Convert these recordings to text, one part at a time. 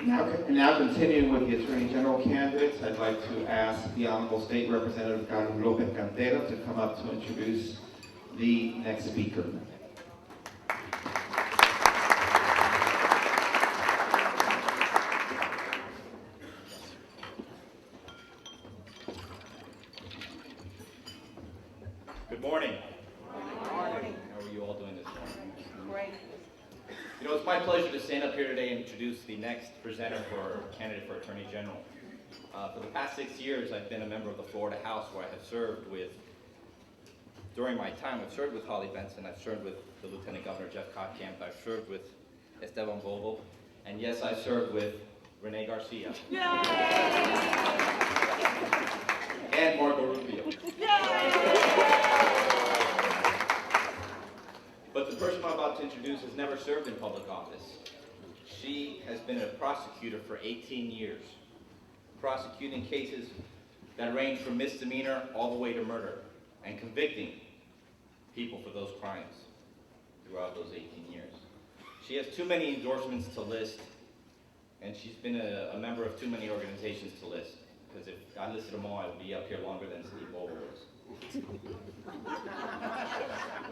Now continuing with the Attorney General candidates, I'd like to ask the Honorable State Representative Carlos Lopez Cantera to come up to introduce the next speaker. Good morning. Good morning. How are you all doing this morning? Great. You know, it's my pleasure to stand up here today and introduce the next presenter for candidate for Attorney General. For the past 6 years, I've been a member of the Florida House, where I have served with, during my time, I've served with Holly Benson, I've served with the Lieutenant Governor Jeff Kottkamp, I've served with Esteban Bovo, and yes, I've served with Rene Garcia. Yay! And Marco Rubio. But the person I'm about to introduce has never served in public office. She has been a prosecutor for 18 years, prosecuting cases that range from misdemeanor all the way to murder, and convicting people for those crimes throughout those 18 years. She has too many endorsements to list, and she's been a member of too many organizations to list, because if I listed them all, I would be up here longer than Steve Bovo was.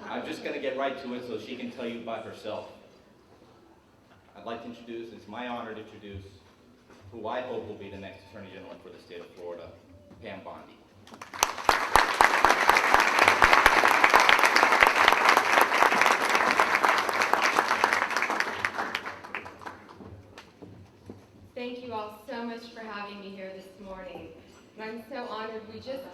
I'm just going to get right to it so she can tell you about herself. I'd like to introduce, it's my honor to introduce, who I hope will be the next Attorney General for the state of Florida, Pam Bondi. Thank you all so much for having me here this morning. And I'm so honored. We just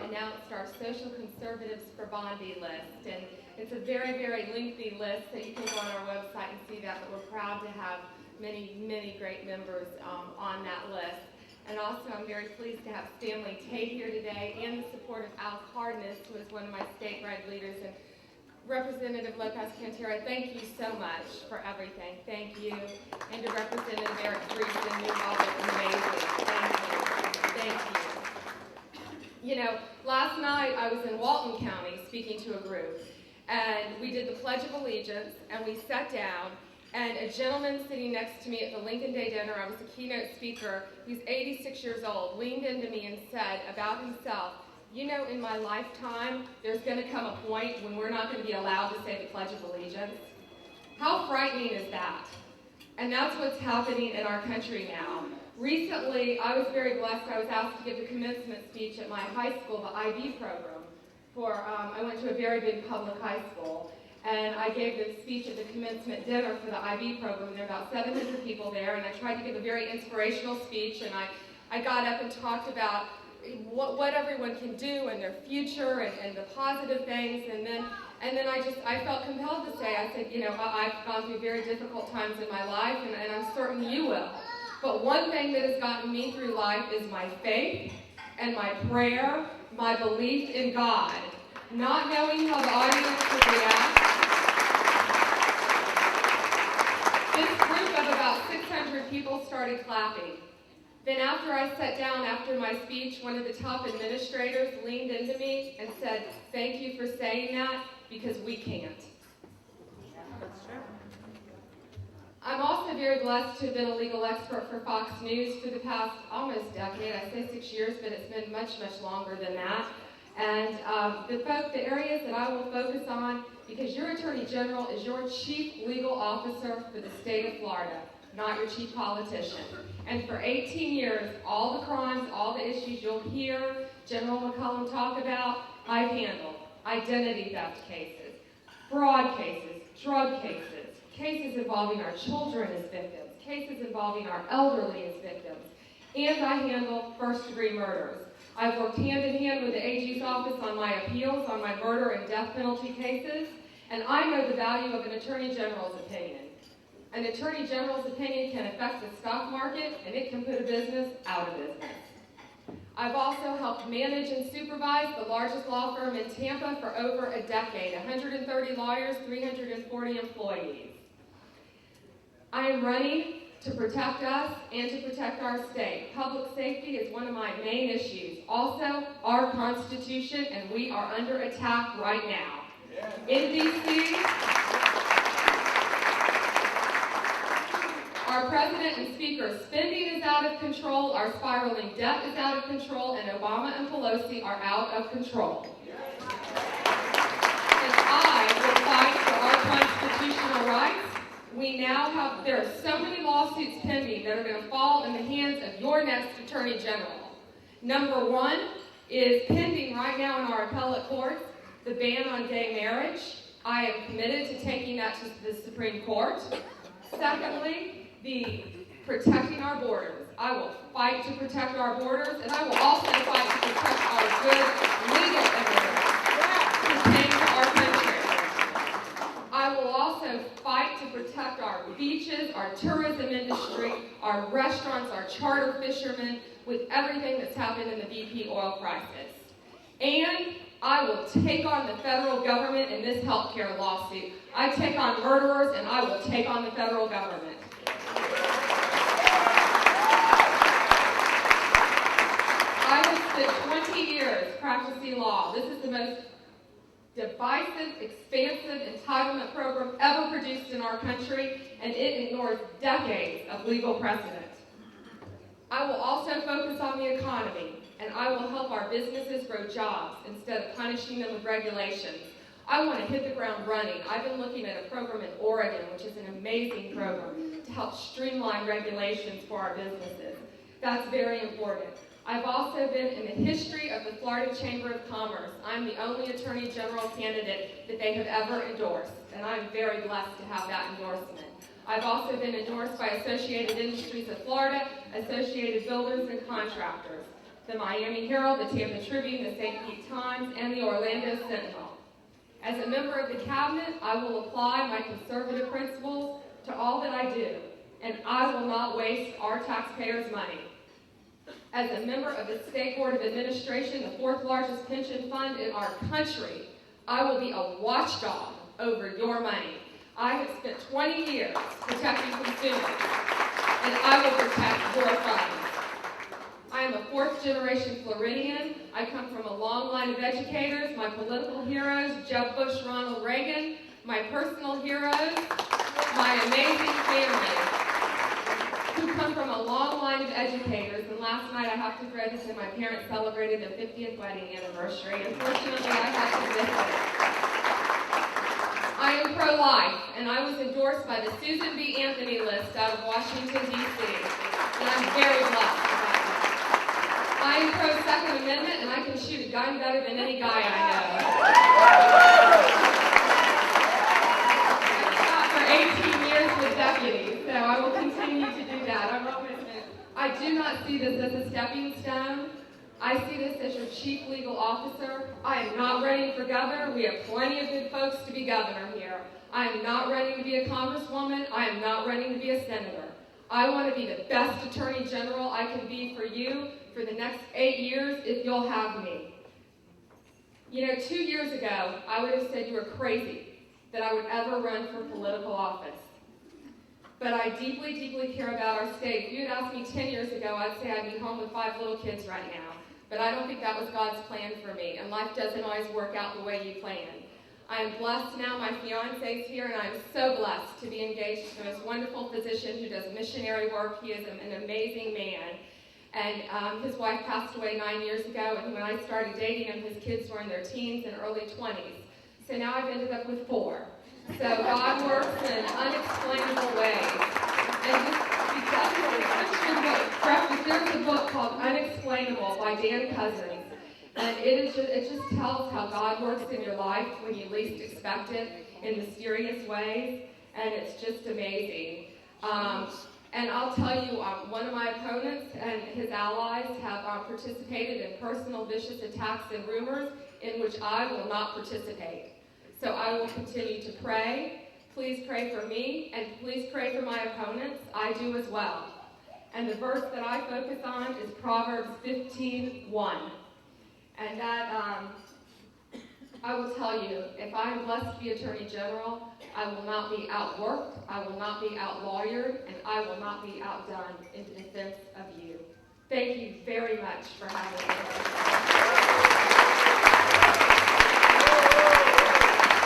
announced our Social Conservatives for Bondi list, and it's a very, very lengthy list, so you can go on our website and see that, but we're proud to have many, many great members on that list. And also, I'm very pleased to have Stanley Tate here today, and the support of Al Cardenas, who is one of my statewide leaders. And Representative Lopez Cantera, thank you so much for everything. Thank you. And to Representative Eric Friesen, you've all been amazing. Thank you. Thank you. You know, last night I was in Walton County speaking to a group, and we did the Pledge of Allegiance, and we sat down, and a gentleman sitting next to me at the Lincoln Day dinner, I was the keynote speaker, who's 86 years old, leaned into me and said about himself, you know, in my lifetime, there's going to come a point when we're not going to be allowed to say the Pledge of Allegiance. How frightening is that? And that's what's happening in our country now. Recently, I was very blessed. I was asked to give the commencement speech at my high school, the IB program. I went to a very big public high school, and I gave the speech at the commencement dinner for the IB program. There were about 700 people there, and I tried to give a very inspirational speech, and I got up and talked about what everyone can do and their future and the positive things, and then I felt compelled to say, I said, you know, I've gone through very difficult times in my life, and I'm certain you will. But one thing that has gotten me through life is my faith and my prayer, my belief in God, not knowing how the audience would react. This group of about 600 people started clapping. Then after I sat down after my speech, one of the top administrators leaned into me and said, thank you for saying that, because we can't. That's true. I'm also very blessed to have been a legal expert for Fox News for the past almost decade. I say 6 years, but it's been much, much longer than that. And the areas that I will focus on, because your Attorney General is your chief legal officer for the state of Florida, not your chief politician. And for 18 years, all the crimes, all the issues you'll hear General McCollum talk about, I've handled. Identity theft cases, fraud cases, drug cases, cases involving our children as victims, cases involving our elderly as victims, and I handle first-degree murders. I've worked hand-in-hand with the AG's office on my appeals, on my murder and death penalty cases, and I know the value of an Attorney General's opinion. An Attorney General's opinion can affect the stock market, and it can put a business out of business. I've also helped manage and supervise the largest law firm in Tampa for over a decade, 130 lawyers, 340 employees. I am running to protect us and to protect our state. Public safety is one of my main issues. Also, our Constitution, and we are under attack right now. In D.C., Our President and Speaker's spending is out of control, our spiraling debt is out of control, and Obama and Pelosi are out of control. And I will fight for our constitutional rights. There are so many lawsuits pending that are going to fall in the hands of your next Attorney General. Number one is pending right now in our appellate courts, the ban on gay marriage. I am committed to taking that to the Supreme Court. Secondly, the protecting our borders. I will fight to protect our borders, and I will also fight to protect our good legal immigrants who came to our country. I will also fight to protect our beaches, our tourism industry, our restaurants, our charter fishermen, with everything that's happened in the BP oil crisis. And I will take on the federal government in this healthcare lawsuit. I take on murderers, and I will take on the federal government. I have spent 20 years practicing law. This is the most divisive, expansive entitlement program ever produced in our country, and it ignores decades of legal precedent. I will also focus on the economy, and I will help our businesses grow jobs instead of punishing them with regulations. I want to hit the ground running. I've been looking at a program in Oregon, which is an amazing program, to help streamline regulations for our businesses. That's very important. I've also been in the history of the Florida Chamber of Commerce. I'm the only Attorney General candidate that they have ever endorsed, and I'm very blessed to have that endorsement. I've also been endorsed by Associated Industries of Florida, Associated Builders and Contractors, the Miami Herald, the Tampa Tribune, the St. Pete Times, and the Orlando Sentinel. As a member of the Cabinet, I will apply my conservative principles to all that I do, and I will not waste our taxpayers' money. As a member of the State Board of Administration, the fourth largest pension fund in our country, I will be a watchdog over your money. I have spent 20 years protecting consumers, and I will protect your funds. I am a fourth-generation Floridian. I come from a long line of educators, my political heroes, Jeb Bush, Ronald Reagan, my personal heroes, my amazing family, who come from a long line of educators. And last night, I have to throw this in, my parents celebrated their 50th wedding anniversary. Unfortunately, I had to miss it. I am pro-life, and I was endorsed by the Susan B. Anthony list out of Washington, D.C., and I'm very blessed about that. I am pro-Second Amendment, and I can shoot a gun better than any guy I know. I for 18 years with deputies, so I will continue to do that. I do not see this as a stepping stone. I see this as your chief legal officer. I am not running for governor. We have plenty of good folks to be governor here. I am not running to be a congresswoman. I am not running to be a senator. I want to be the best attorney general I can be for you for the next 8 years if you'll have me. You know, 2 years ago, I would have said you were crazy that I would ever run for political office. But I deeply, deeply care about our state. If you had asked me 10 years ago, I'd say I'd be home with 5 little kids right now. But I don't think that was God's plan for me, and life doesn't always work out the way you plan. I am blessed now, my fiancé's here, and I'm so blessed to be engaged to this wonderful physician who does missionary work. He is an amazing man. And his wife passed away 9 years ago, and when I started dating him, his kids were in their teens and early 20s. So now I've ended up with 4. So God works in unexplainable ways. And there's a book called Unexplainable by Dan Cousins. And it just tells how God works in your life when you least expect it in mysterious ways. And it's just amazing. And I'll tell you, one of my opponents and his allies have participated in personal vicious attacks and rumors in which I will not participate. So I will continue to pray. Please pray for me, and please pray for my opponents. I do as well. And the verse that I focus on is Proverbs 15:1. And that, I will tell you, if I am blessed to be Attorney General, I will not be outworked, I will not be outlawyered, and I will not be outdone in defense of you. Thank you very much for having me.